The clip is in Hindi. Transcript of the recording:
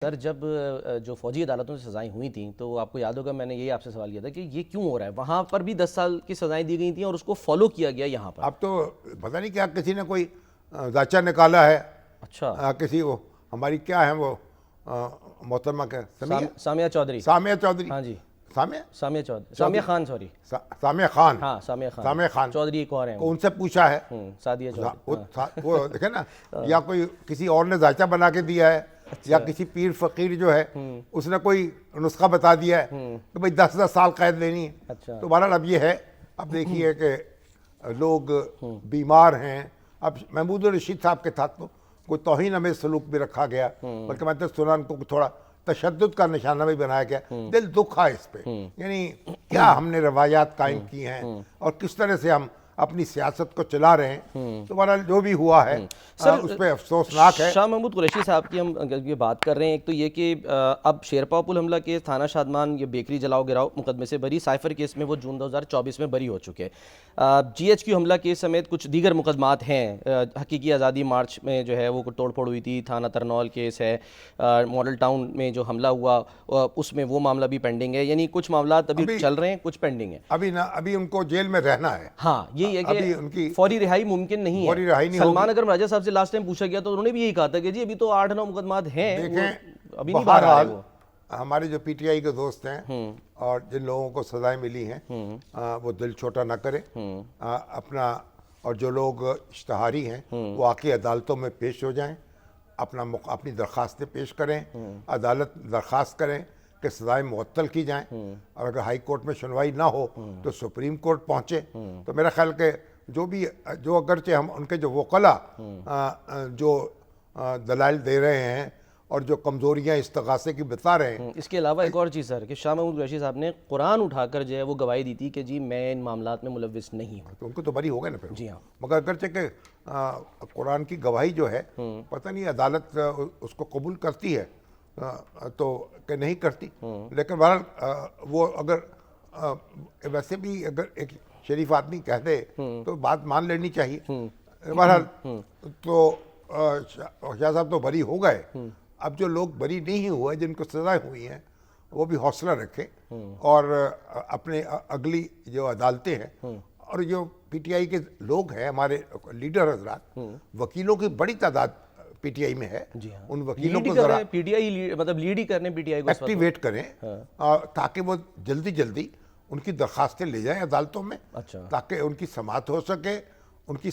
सर जब जो फौजी अदालतों से सज़ाएं हुई थी तो आपको याद होगा मैंने यही आपसे सवाल किया था कि ये क्यों हो रहा है। वहाँ पर भी 10 साल की सज़ाएं दी गई थी और उसको फॉलो किया गया यहाँ पर। अब तो पता नहीं क्या किसी ने कोई जांचा निकाला है। अच्छा। किसी वो हमारी क्या है वो मोहतरमा के सामिया चौधरी। सामिया चौधरी। हाँ जी। सामिया चौधरी, सामिया खान, सॉरी सामिया खान। हाँ सामिया खान चौधरी एक और हैं। उनसे पूछा है सादिया चौधरी। वो देखे ना या कोई किसी और ने जांचा बना के दिया है। अच्छा। या किसी पीर फकीर जो है उसने कोई नुस्खा बता दिया है कि भाई 10-10 साल कैद लेनी है। अच्छा। तो बहरहाल अब ये है, अब देखिए कि लोग बीमार हैं। अब महमूद रशीद साहब के साथ तो कोई तौहीन हमें सलूक भी रखा गया, बल्कि मैं तो सुना उनको थोड़ा तशद्दुद का निशाना भी बनाया गया। दिल दुखा इस पे, यानी क्या हमने रवायात कायम की हैं और किस तरह से हम अपनी सियासत को चला रहे हैं। तो बहरहाल जो भी हुआ है उस पर अफसोसनाक है। शाह महमूद कुरैशी साहब की हम अगर ये बात कर रहे हैं, एक तो ये कि अब शेरपा पुल हमला के थाना शादमान ये बेकरी जलाओ गिराओ मुकदमे से बरी, साइफर केस में वो जून 2024 में बरी हो चुके हैं। GHQ हमला केस समेत कुछ दीगर मुकदमात हैं। हकीकी आज़ादी मार्च में जो है वो तोड़ फोड़ हुई थी, थाना तरनौल केस है, मॉडल टाउन में जो हमला हुआ उसमें वो मामला भी पेंडिंग है। यानी कुछ मामला अभी चल रहे हैं, कुछ पेंडिंग है। अभी उनको जेल में रहना है। हाँ, ये है कि उनकी फौरी रिहाई मुमकिन नहीं है। फौरी रिहाई नहीं सलमान अगर राजा साहब से लास्ट टाइम पूछा गया तो उन्होंने भी यही कहा था कि जी अभी तो 8-9 मुकदमात हैं, अभी नहीं बाहर आ रहे वो। हमारे जो PTI के दोस्त हैं और जिन लोगों को सजाएं मिली हैं वो दिल छोटा ना करें अपना, और जो लोग इश्तहारी हैं वो आके अदालतों में पेश हो जाएं, अपनी दरख्वास्तें पेश करें, अदालत दरख्वास्त करें कि सजाएं मुअत्तल की जाएं, और अगर हाई कोर्ट में सुनवाई ना हो तो सुप्रीम कोर्ट पहुँचे। तो मेरा ख्याल के जो अगरचे हम उनके जो वकला जो दलाइल दे रहे हैं और जो कमज़ोरियाँ इस्तगासे की बता रहे हैं। इसके अलावा एक और चीज़ सर कि शाह महमूद कुरैशी साहब ने कुरान उठाकर जो है वो गवाही दी थी कि जी मैं इन मामलात में मुलव्विस नहीं हूँ, तो उनको तो बरी हो गए ना फिर। जी हाँ। मगर अगरचे के कुरान की गवाही जो है पता नहीं अदालत उसको कबूल करती है तो कि नहीं करती, लेकिन बहरहाल वो अगर वैसे भी अगर एक शरीफ आदमी कह दे तो बात मान लेनी चाहिए। बहरहाल तो शाह साहब तो बरी हो गए। अब जो लोग बरी नहीं हुए, जिनको सजाएं हुई हैं, वो भी हौसला रखें और अपने अगली जो अदालतें हैं और जो PTI के लोग हैं, हमारे लीडर हजरात, वकीलों की बड़ी तादाद PTI में है। हाँ। उन वकीलों को जरा PTI मतलब लीड ही करने PTI को एक्टिवेट करें ताकि वो जल्दी उनकी दरखास्तें ले जाएं अदालतों में। अच्छा। ताकि उनकी समाअत हो सके, उनकी